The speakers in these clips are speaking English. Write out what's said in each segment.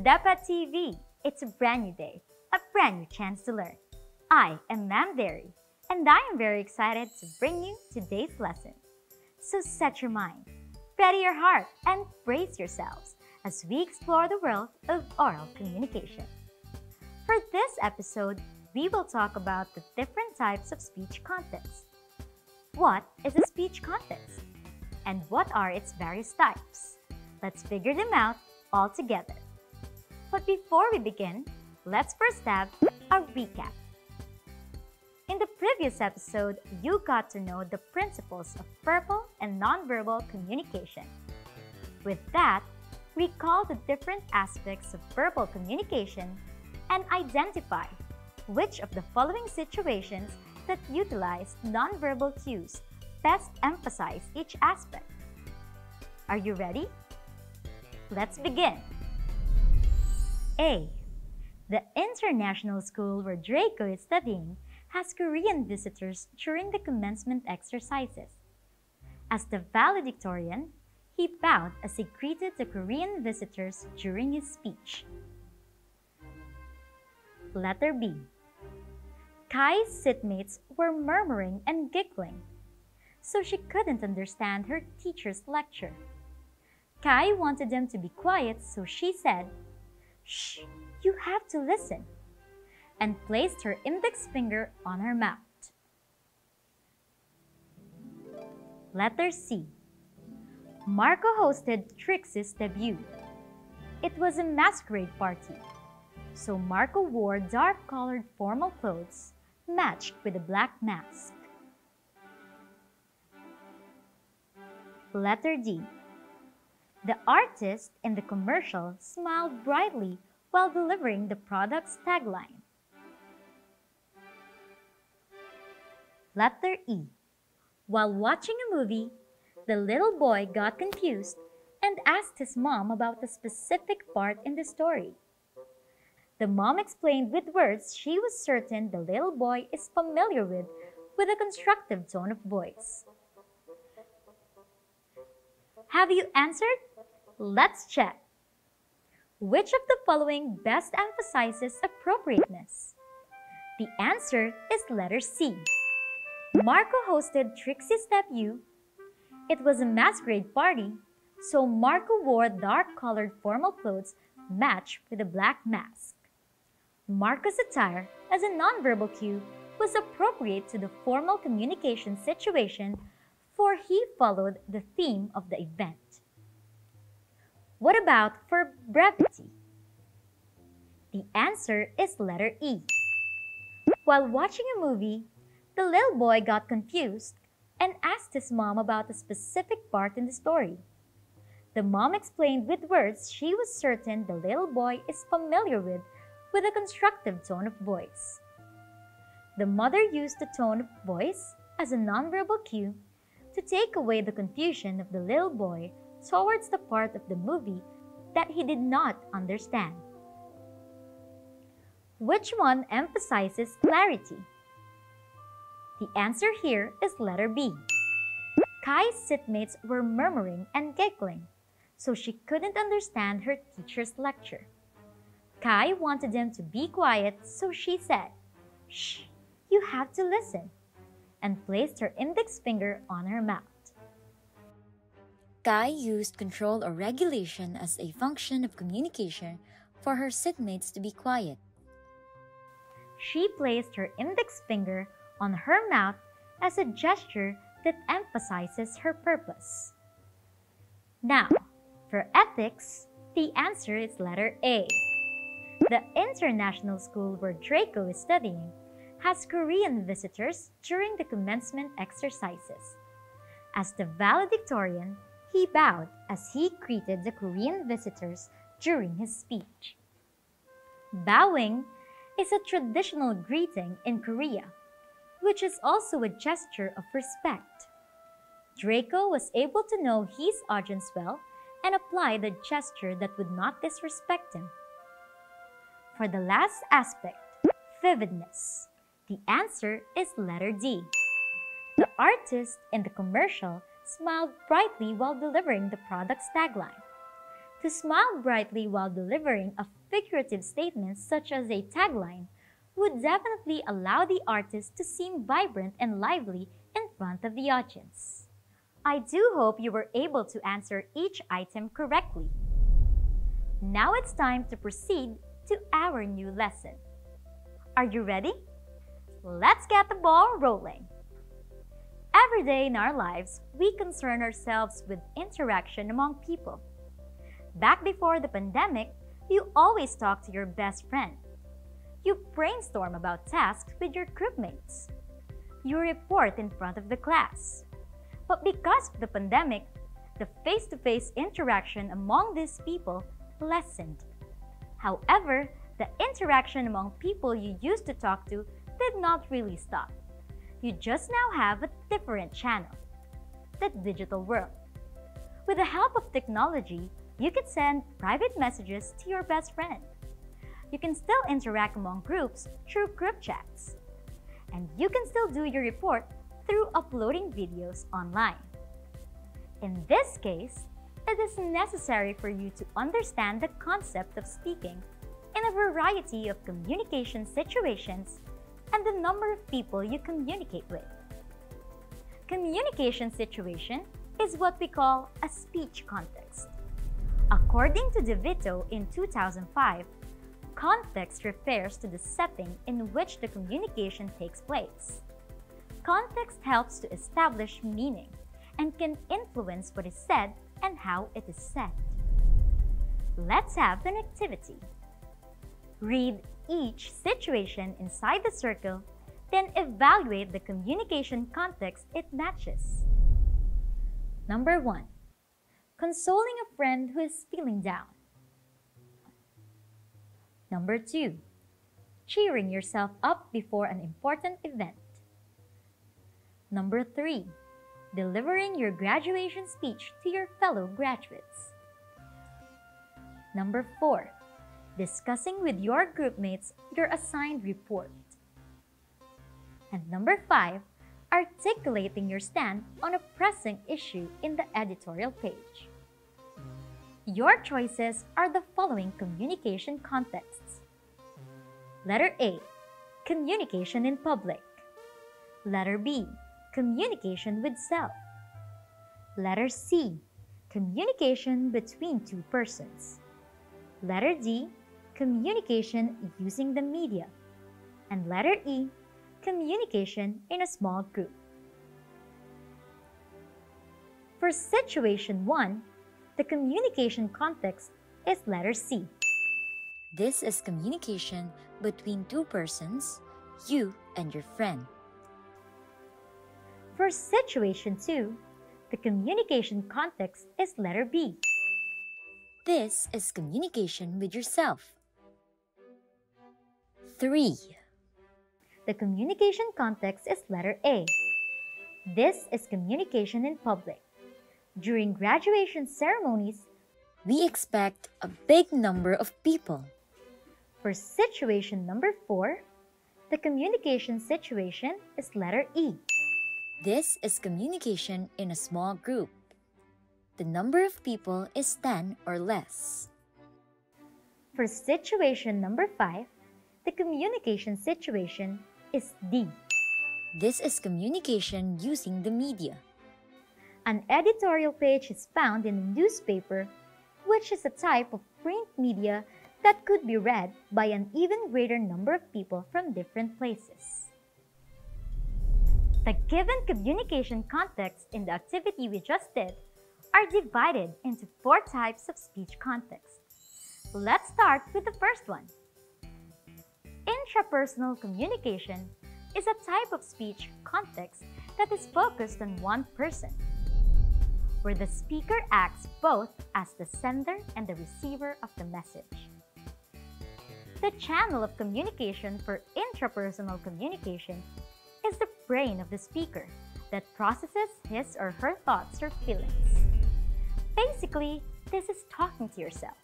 DepEd TV. It's a brand new day, a brand new chance to learn. I am Ma'am Derry, and I am very excited to bring you today's lesson. So set your mind, ready your heart, and brace yourselves as we explore the world of oral communication. For this episode, we will talk about the different types of speech contents. What is a speech context? And what are its various types? Let's figure them out all together. But before we begin, let's first have a recap. In the previous episode, you got to know the principles of verbal and nonverbal communication. With that, recall the different aspects of verbal communication and identify which of the following situations that utilize nonverbal cues best emphasize each aspect. Are you ready? Let's begin. A. The international school where Draco is studying has Korean visitors during the commencement exercises. As the valedictorian, he bowed as he greeted the Korean visitors during his speech. Letter B. Kai's seatmates were murmuring and giggling, so she couldn't understand her teacher's lecture. Kai wanted them to be quiet, so she said, "Shh, you have to listen," and placed her index finger on her mouth. Letter C. Marco hosted Trixie's debut. It was a masquerade party, so Marco wore dark-colored formal clothes matched with a black mask. Letter D. The artist in the commercial smiled brightly while delivering the product's tagline. Letter E. While watching a movie, the little boy got confused and asked his mom about a specific part in the story. The mom explained with words she was certain the little boy is familiar with a constructive tone of voice. Have you answered? Let's check. Which of the following best emphasizes appropriateness? The answer is letter C. Marco hosted Trixie's debut. It was a masquerade party, so Marco wore dark-colored formal clothes matched with a black mask. Marco's attire as a nonverbal cue was appropriate to the formal communication situation, for he followed the theme of the event. What about for brevity? The answer is letter E. While watching a movie, the little boy got confused and asked his mom about a specific part in the story. The mom explained with words she was certain the little boy is familiar with a constructive tone of voice. The mother used the tone of voice as a nonverbal cue to take away the confusion of the little boy towards the part of the movie that he did not understand. Which one emphasizes clarity? The answer here is letter B. Kai's seatmates were murmuring and giggling, so she couldn't understand her teacher's lecture. Kai wanted them to be quiet, so she said, "Shh, you have to listen," and placed her index finger on her mouth. Kai used control or regulation as a function of communication for her seatmates to be quiet. She placed her index finger on her mouth as a gesture that emphasizes her purpose. Now, for ethics, the answer is letter A. The international school where Draco is studying has Korean visitors during the commencement exercises. As the valedictorian, he bowed as he greeted the Korean visitors during his speech. Bowing is a traditional greeting in Korea, which is also a gesture of respect. Draco was able to know his audience well and apply the gesture that would not disrespect him. For the last aspect, vividness, the answer is letter D. The artist in the commercial smiled brightly while delivering the product's tagline. To smile brightly while delivering a figurative statement such as a tagline would definitely allow the artist to seem vibrant and lively in front of the audience. I do hope you were able to answer each item correctly. Now it's time to proceed to our new lesson. Are you ready? Let's get the ball rolling. Every day in our lives, we concern ourselves with interaction among people. Back before the pandemic, you always talk to your best friend. You brainstorm about tasks with your groupmates. You report in front of the class. But because of the pandemic, the face-to-face interaction among these people lessened. However, the interaction among people you used to talk to did not really stop. You just now have a different channel, the digital world. With the help of technology, you can send private messages to your best friend. You can still interact among groups through group chats. And you can still do your report through uploading videos online. In this case, it is necessary for you to understand the concept of speaking in a variety of communication situations and the number of people you communicate with. Communication situation is what we call a speech context. According to DeVito in 2005, context refers to the setting in which the communication takes place. Context helps to establish meaning and can influence what is said and how it is said. Let's have an activity. Read each situation inside the circle, then evaluate the communication context it matches. Number 1. Consoling a friend who is feeling down. Number 2. Cheering yourself up before an important event. Number 3. Delivering your graduation speech to your fellow graduates. Number 4. Discussing with your groupmates your assigned report. And number 5. Articulating your stand on a pressing issue in the editorial page. Your choices are the following communication contexts. Letter A. Communication in public. Letter B. Communication with self. Letter C. Communication between two persons. Letter D. Communication using the media. And letter E. Communication in a small group. For situation 1, the communication context is letter C. This is communication between two persons, you and your friend. For situation 2, the communication context is letter B. This is communication with yourself. 3. The communication context is letter A. This is communication in public. During graduation ceremonies, we expect a big number of people. For situation number 4, the communication situation is letter E. This is communication in a small group. The number of people is 10 or less. For situation number 5, the communication situation is D. This is communication using the media. An editorial page is found in a newspaper, which is a type of print media that could be read by an even greater number of people from different places. The given communication contexts in the activity we just did are divided into 4 types of speech context. Let's start with the first one. Intrapersonal communication is a type of speech context that is focused on one person, where the speaker acts both as the sender and the receiver of the message. The channel of communication for intrapersonal communication is the brain of the speaker that processes his or her thoughts or feelings. Basically, this is talking to yourself.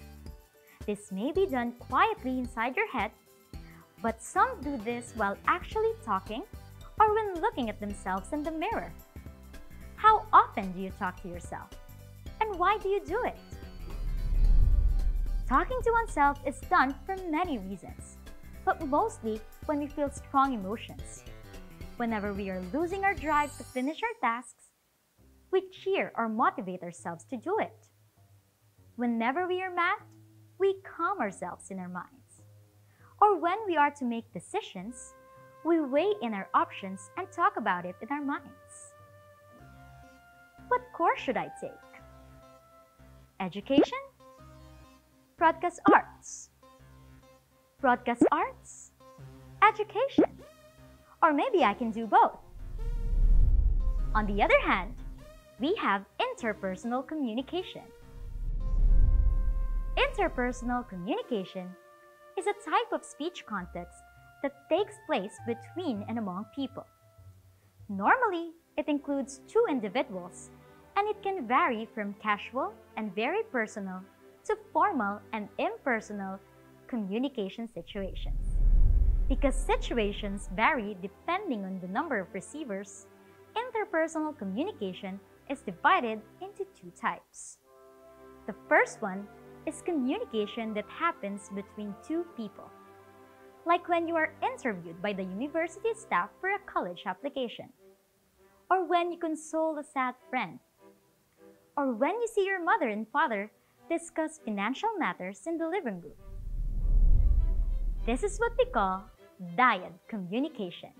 This may be done quietly inside your head, but some do this while actually talking or when looking at themselves in the mirror. How often do you talk to yourself? And why do you do it? Talking to oneself is done for many reasons, but mostly when we feel strong emotions. Whenever we are losing our drive to finish our tasks, we cheer or motivate ourselves to do it. Whenever we are mad, we calm ourselves in our minds. Or when we are to make decisions, we weigh in our options and talk about it in our minds. What course should I take? Education? Broadcast arts? Broadcast arts? Education? Or maybe I can do both. On the other hand, we have interpersonal communication. Interpersonal communication is a type of speech context that takes place between and among people. Normally, it includes two individuals, and it can vary from casual and very personal to formal and impersonal communication situations. Because situations vary depending on the number of receivers, interpersonal communication is divided into two types. The first one is communication that happens between two people, like when you are interviewed by the university staff for a college application, or when you console a sad friend, or when you see your mother and father discuss financial matters in the living room. This is what we call dyad communication.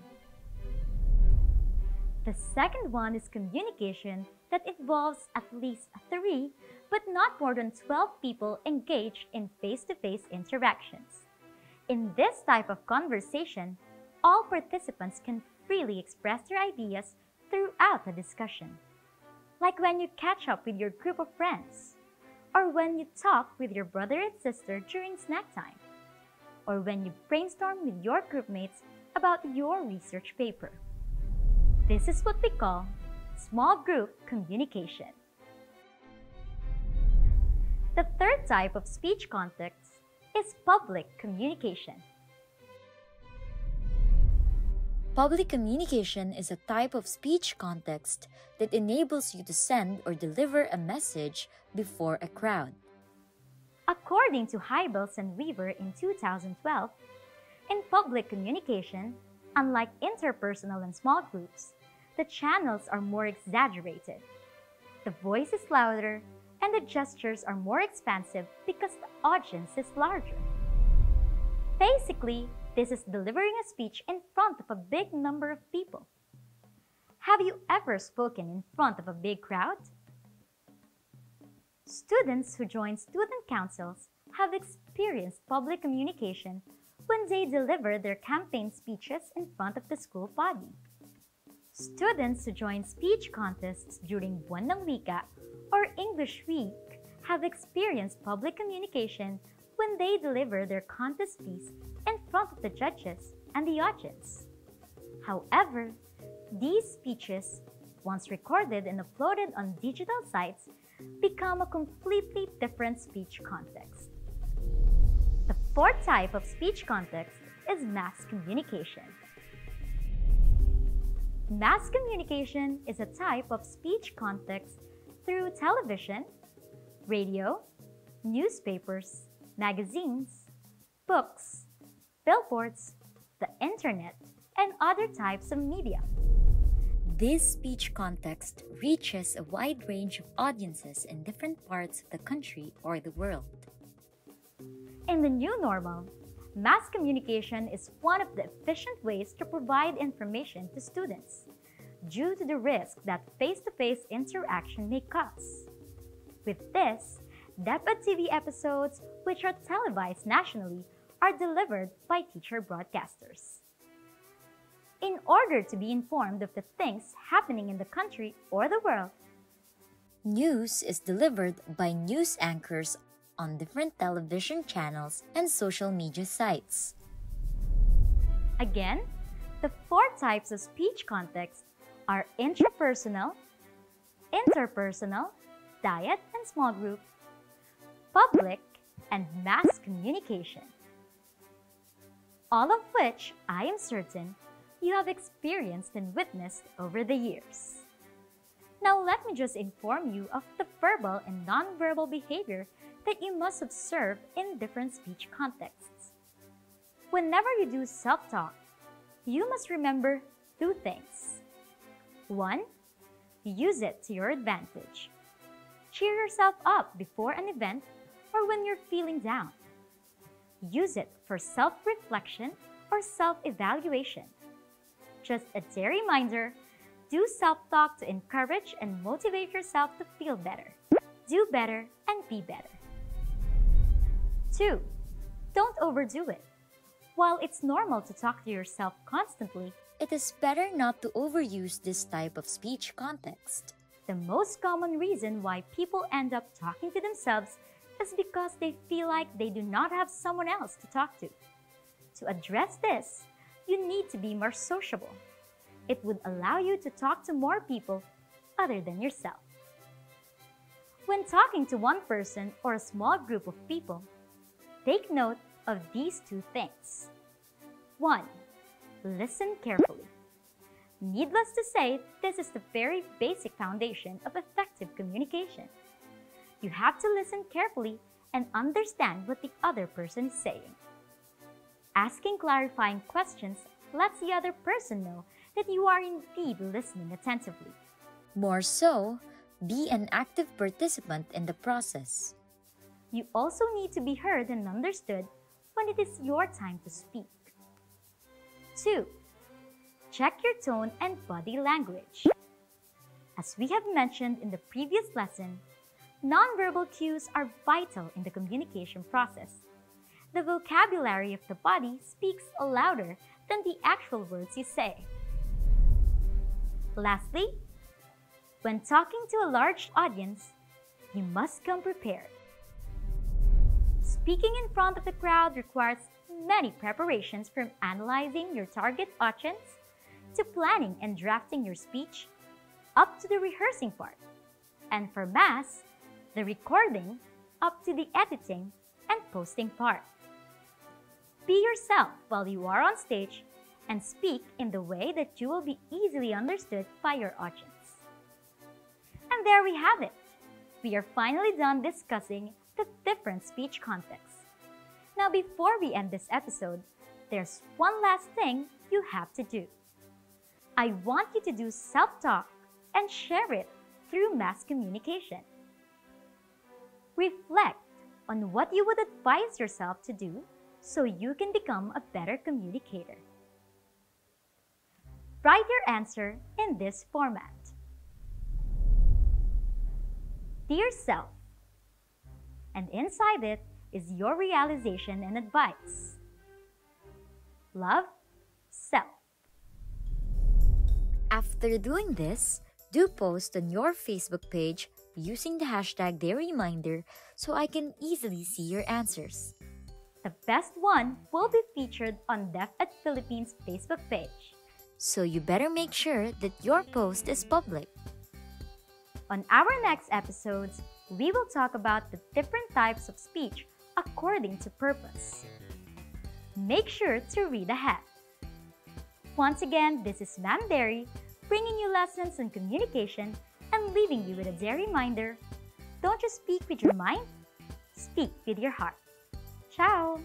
The second one is communication that involves at least 3 but not more than 12 people engaged in face-to-face interactions. In this type of conversation, all participants can freely express their ideas throughout the discussion. Like when you catch up with your group of friends, or when you talk with your brother and sister during snack time, or when you brainstorm with your groupmates about your research paper. This is what we call small group communication. The third type of speech context is public communication. Public communication is a type of speech context that enables you to send or deliver a message before a crowd. According to Hybels and Weaver in 2012, in public communication, unlike interpersonal and small groups, the channels are more exaggerated. The voice is louder and the gestures are more expansive because the audience is larger. Basically, this is delivering a speech in front of a big number of people. Have you ever spoken in front of a big crowd? Students who join student councils have experienced public communication when they deliver their campaign speeches in front of the school body. Students who join speech contests during Buwan ng Wika or English Week have experienced public communication when they deliver their contest piece in front of the judges and the audience. However, these speeches, once recorded and uploaded on digital sites, become a completely different speech context. The fourth type of speech context is mass communication. Mass communication is a type of speech context through television, radio, newspapers, magazines, books, billboards, the internet, and other types of media. This speech context reaches a wide range of audiences in different parts of the country or the world. In the new normal, mass communication is one of the efficient ways to provide information to students due to the risk that face-to-face interaction may cause. With this, DepEd TV episodes, which are televised nationally, are delivered by teacher broadcasters. In order to be informed of the things happening in the country or the world, news is delivered by news anchors on different television channels and social media sites. Again, the 4 types of speech context are intrapersonal, interpersonal, dyad and small group, public, and mass communication. All of which, I am certain, you have experienced and witnessed over the years. Now let me just inform you of the verbal and non-verbal behavior that you must observe in different speech contexts. Whenever you do self-talk, you must remember two things. 1. Use it to your advantage. Cheer yourself up before an event or when you're feeling down. Use it for self-reflection or self-evaluation. Just a dear reminder, do self-talk to encourage and motivate yourself to feel better, do better, and be better. 2. Don't overdo it. While it's normal to talk to yourself constantly, it is better not to overuse this type of speech context. The most common reason why people end up talking to themselves is because they feel like they do not have someone else to talk to. To address this, you need to be more sociable. It would allow you to talk to more people other than yourself. When talking to one person or a small group of people, take note of these two things. 1. Listen carefully. Needless to say, this is the very basic foundation of effective communication. You have to listen carefully and understand what the other person is saying. Asking clarifying questions lets the other person know that you are indeed listening attentively. More so, be an active participant in the process. You also need to be heard and understood when it is your time to speak. 2. Check your tone and body language. As we have mentioned in the previous lesson, nonverbal cues are vital in the communication process. The vocabulary of the body speaks louder than the actual words you say. Lastly, when talking to a large audience, you must come prepared. Speaking in front of the crowd requires many preparations, from analyzing your target audience to planning and drafting your speech, up to the rehearsing part, and for mass, the recording, up to the editing and posting part. Be yourself while you are on stage and speak in the way that you will be easily understood by your audience. And there we have it. We are finally done discussing the different speech contexts. Now, before we end this episode, there's one last thing you have to do. I want you to do self-talk and share it through mass communication. Reflect on what you would advise yourself to do so you can become a better communicator. Write your answer in this format. Dear Self, and inside it is your realization and advice. Love, Self. After doing this, do post on your Facebook page using the hashtag #DayReminder so I can easily see your answers. The best one will be featured on DepEd Philippines Facebook page. So you better make sure that your post is public. On our next episodes, we will talk about the different types of speech according to purpose. Make sure to read ahead. Once again, this is Ma'am Derry, bringing you lessons on communication and leaving you with a dear reminder: don't just speak with your mind, speak with your heart. Ciao!